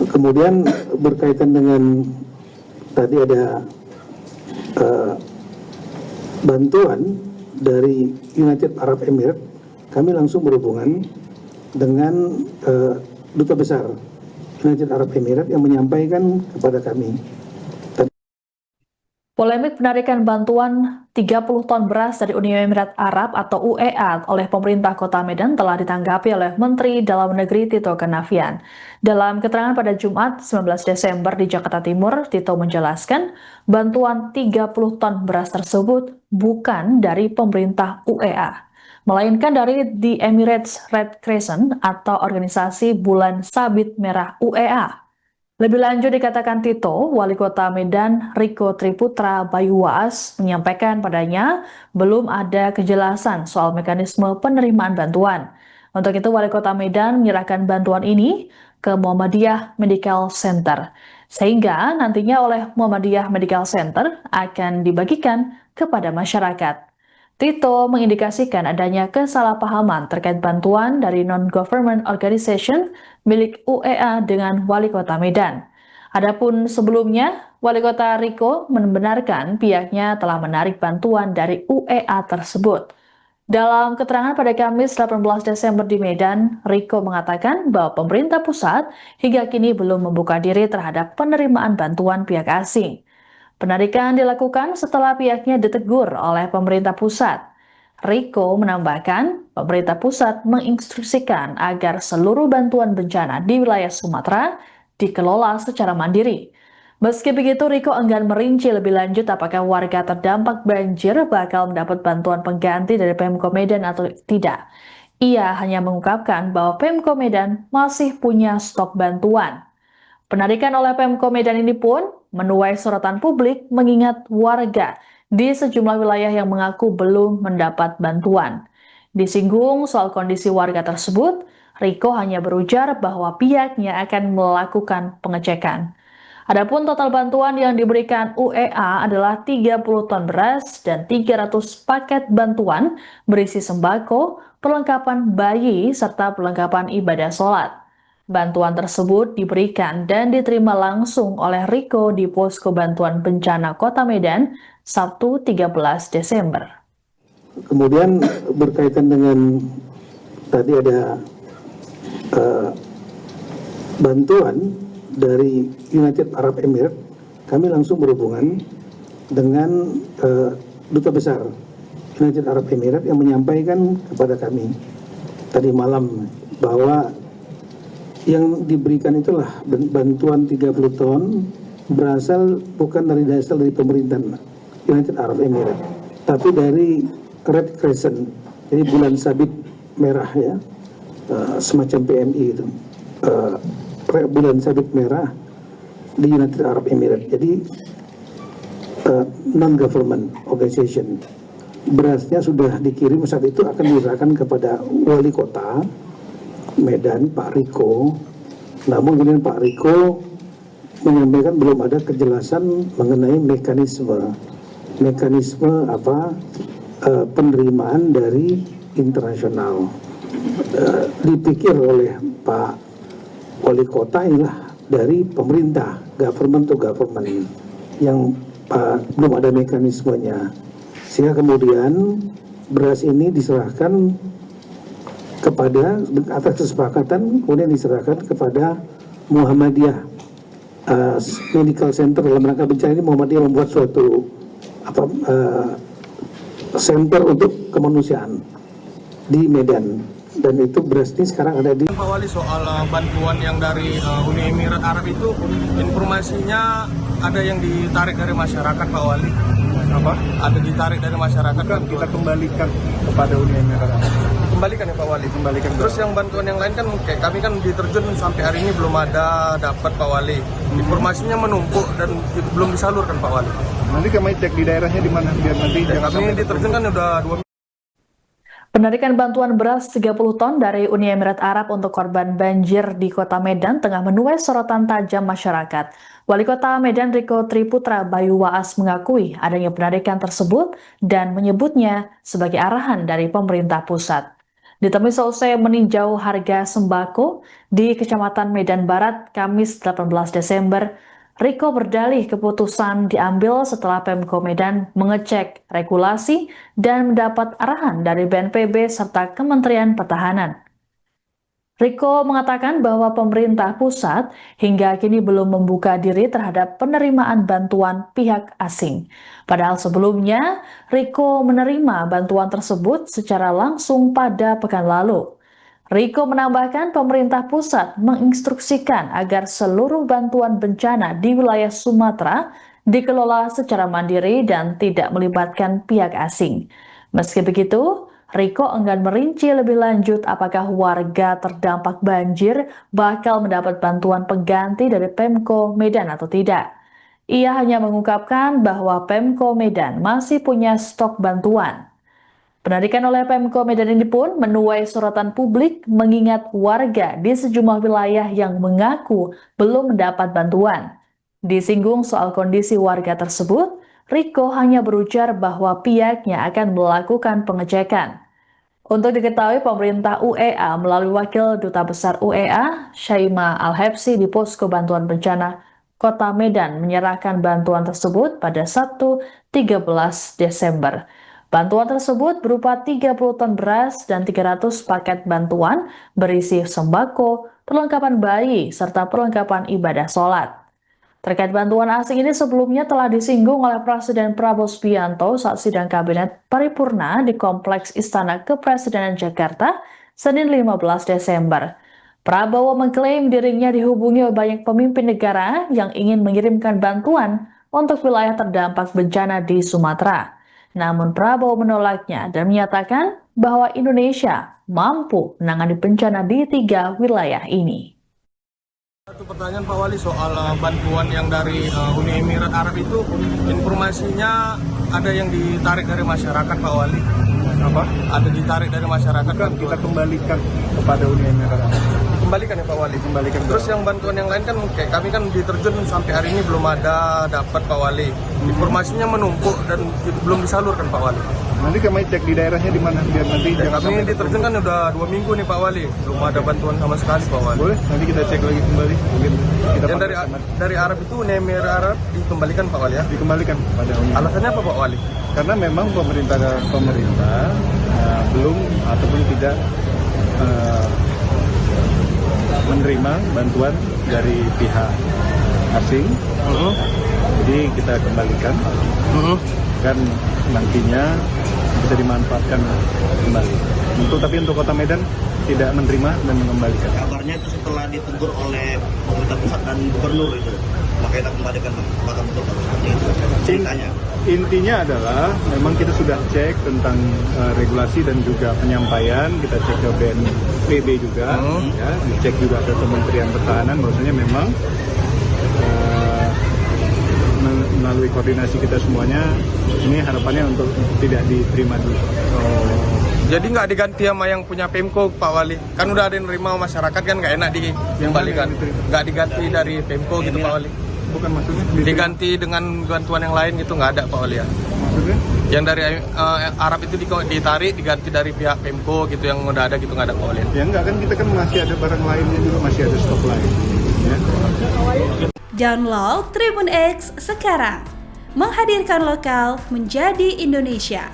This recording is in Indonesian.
Kemudian berkaitan dengan tadi ada bantuan dari United Arab Emirates, kami langsung berhubungan dengan Duta Besar United Arab Emirates yang menyampaikan kepada kami. Polemik penarikan bantuan 30 ton beras dari Uni Emirat Arab atau UEA oleh pemerintah Kota Medan telah ditanggapi oleh Menteri Dalam Negeri Tito Karnavian. Dalam keterangan pada Jumat 19 Desember di Jakarta Timur, Tito menjelaskan bantuan 30 ton beras tersebut bukan dari pemerintah UEA, melainkan dari The Emirates Red Crescent atau organisasi Bulan Sabit Merah UEA. Lebih lanjut dikatakan Tito, Wali Kota Medan Riko Triputra Bayuwaas menyampaikan padanya belum ada kejelasan soal mekanisme penerimaan bantuan. Untuk itu Wali Kota Medan menyerahkan bantuan ini ke Muhammadiyah Medical Center, sehingga nantinya oleh Muhammadiyah Medical Center akan dibagikan kepada masyarakat. Tito mengindikasikan adanya kesalahpahaman terkait bantuan dari non-government organization milik UEA dengan Wali Kota Medan. Adapun sebelumnya, Wali Kota Riko membenarkan pihaknya telah menarik bantuan dari UEA tersebut. Dalam keterangan pada Kamis 18 Desember di Medan, Riko mengatakan bahwa pemerintah pusat hingga kini belum membuka diri terhadap penerimaan bantuan pihak asing. Penarikan dilakukan setelah pihaknya ditegur oleh pemerintah pusat. Riko menambahkan, pemerintah pusat menginstruksikan agar seluruh bantuan bencana di wilayah Sumatera dikelola secara mandiri. Meski begitu, Riko enggan merinci lebih lanjut apakah warga terdampak banjir bakal mendapat bantuan pengganti dari Pemko Medan atau tidak. Ia hanya mengungkapkan bahwa Pemko Medan masih punya stok bantuan. Penarikan oleh Pemko Medan ini pun menuai sorotan publik mengingat warga di sejumlah wilayah yang mengaku belum mendapat bantuan. Disinggung soal kondisi warga tersebut, Riko hanya berujar bahwa pihaknya akan melakukan pengecekan. Adapun total bantuan yang diberikan UEA adalah 30 ton beras dan 300 paket bantuan berisi sembako, perlengkapan bayi, serta perlengkapan ibadah sholat. Bantuan tersebut diberikan dan diterima langsung oleh Riko di Posko Bantuan Bencana Kota Medan, Sabtu 13 Desember. Kemudian berkaitan dengan tadi ada bantuan dari United Arab Emirates, kami langsung berhubungan dengan Duta Besar United Arab Emirates yang menyampaikan kepada kami tadi malam bahwa yang diberikan itulah bantuan 30 ton berasal bukan dari dasar dari pemerintahan United Arab Emirates, tapi dari Red Crescent, jadi bulan sabit merah ya, semacam PMI itu, bulan sabit merah di United Arab Emirates. Jadi non-government organization. Berasnya sudah dikirim, saat itu akan diserahkan kepada Wali Kota Medan, Pak Riko. Namun kemudian Pak Riko menyampaikan belum ada kejelasan mengenai mekanisme penerimaan dari internasional. Dipikir oleh Pak Wali Kota inilah dari pemerintah, government to government, yang belum ada mekanismenya, sehingga kemudian beras ini diserahkan kepada, atas kesepakatan kemudian diserahkan kepada Muhammadiyah Medical Center. Dalam rangka bencana ini Muhammadiyah membuat suatu center untuk kemanusiaan di Medan, dan itu beras ini sekarang ada di Pak Wali. Soal bantuan yang dari Uni Emirat Arab itu, informasinya ada yang ditarik dari masyarakat, Pak Wali. Apa? Ada ditarik dari masyarakat. Bukan, kita kembalikan kepada Uni Emirat Arab. Kembalikan ya Pak Wali, kembalikan. Terus yang bantuan yang lain kan kayak kami kan diterjun sampai hari ini belum ada dapat Pak Wali. Informasinya menumpuk dan belum disalurkan Pak Wali. Nanti kami cek di daerahnya di mana biar nanti kami diterjun kan udah 2 minggu. Penarikan bantuan beras 30 ton dari Uni Emirat Arab untuk korban banjir di Kota Medan tengah menuai sorotan tajam masyarakat. Wali Kota Medan Riko Triputra Bayuwaas mengakui adanya penarikan tersebut dan menyebutnya sebagai arahan dari pemerintah pusat. Ditemui seusai meninjau harga sembako di Kecamatan Medan Barat, Kamis 18 Desember, Riko berdalih keputusan diambil setelah Pemko Medan mengecek regulasi dan mendapat arahan dari BNPB serta Kementerian Pertahanan. Riko mengatakan bahwa pemerintah pusat hingga kini belum membuka diri terhadap penerimaan bantuan pihak asing. Padahal sebelumnya, Riko menerima bantuan tersebut secara langsung pada pekan lalu. Riko menambahkan pemerintah pusat menginstruksikan agar seluruh bantuan bencana di wilayah Sumatera dikelola secara mandiri dan tidak melibatkan pihak asing. Meski begitu, Riko enggan merinci lebih lanjut apakah warga terdampak banjir bakal mendapat bantuan pengganti dari Pemko Medan atau tidak. Ia hanya mengungkapkan bahwa Pemko Medan masih punya stok bantuan. Penarikan oleh Pemko Medan ini pun menuai sorotan publik mengingat warga di sejumlah wilayah yang mengaku belum mendapat bantuan. Disinggung soal kondisi warga tersebut, Riko hanya berujar bahwa pihaknya akan melakukan pengecekan. Untuk diketahui, pemerintah UEA melalui Wakil Duta Besar UEA, Syaima Al-Habsyi di Posko Bantuan Bencana Kota Medan menyerahkan bantuan tersebut pada Sabtu 13 Desember. Bantuan tersebut berupa 30 ton beras dan 300 paket bantuan berisi sembako, perlengkapan bayi, serta perlengkapan ibadah sholat. Terkait bantuan asing ini sebelumnya telah disinggung oleh Presiden Prabowo Subianto saat sidang Kabinet Paripurna di Kompleks Istana Kepresidenan Jakarta, Senin 15 Desember. Prabowo mengklaim dirinya dihubungi oleh banyak pemimpin negara yang ingin mengirimkan bantuan untuk wilayah terdampak bencana di Sumatera. Namun Prabowo menolaknya dan menyatakan bahwa Indonesia mampu menangani bencana di 3 wilayah ini. Satu pertanyaan Pak Wali soal bantuan yang dari Uni Emirat Arab itu, informasinya ada yang ditarik dari masyarakat Pak Wali. Apa? Ada ditarik dari masyarakat. Bukan, kita kembalikan kepada Uni Emirat Arab. Kembalikan ya Pak Wali. Kembalikan. Terus yang bantuan yang lain kan kayak kami kan diterjun sampai hari ini belum ada dapat Pak Wali. Informasinya menumpuk dan belum disalurkan Pak Wali. Nanti kami cek di daerahnya di mana biar nanti Ya, jangan kami sampai diterjun kan udah 2 minggu nih Pak Wali, belum ada bantuan sama sekali Pak Wali. boleh nanti kita cek lagi kembali mungkin kita Yang dari Arab itu Uni Emirat Arab dikembalikan Pak Wali ya. dikembalikan pada Uni. Alasannya apa Pak Wali? Karena memang pemerintah belum ataupun tidak menerima bantuan dari pihak asing. Jadi kita kembalikan kan nantinya bisa dimanfaatkan kembali. Tapi untuk Kota Medan tidak menerima dan mengembalikan. Kabarnya itu setelah ditegur oleh pemerintah pusat dan gubernur itu, maka kita kembalikan. Apakah betul seperti itu ceritanya? Intinya adalah memang kita sudah cek tentang regulasi dan juga penyampaian. Kita cek ke BNPB juga, ya, dicek juga ke Kementerian Pertahanan. Bahwasanya memang melalui koordinasi kita semuanya, ini harapannya untuk tidak diterima dulu. Jadi nggak diganti sama yang punya Pemko Pak Wali? Kan udah ada yang nerima masyarakat kan nggak enak dikembalikan. Nggak diganti dari Pemko gitu Pak Wali? Bukan maksudnya? Diganti dengan bantuan yang lain gitu nggak ada Pak Wali ya? Maksudnya? Yang dari Arab itu ditarik diganti dari pihak Pemko gitu yang udah ada gitu nggak ada Pak Wali? Ya enggak kan kita kan masih ada barang lainnya juga, masih ada stok lain. Ya. Download Tribun X sekarang, menghadirkan lokal menjadi Indonesia.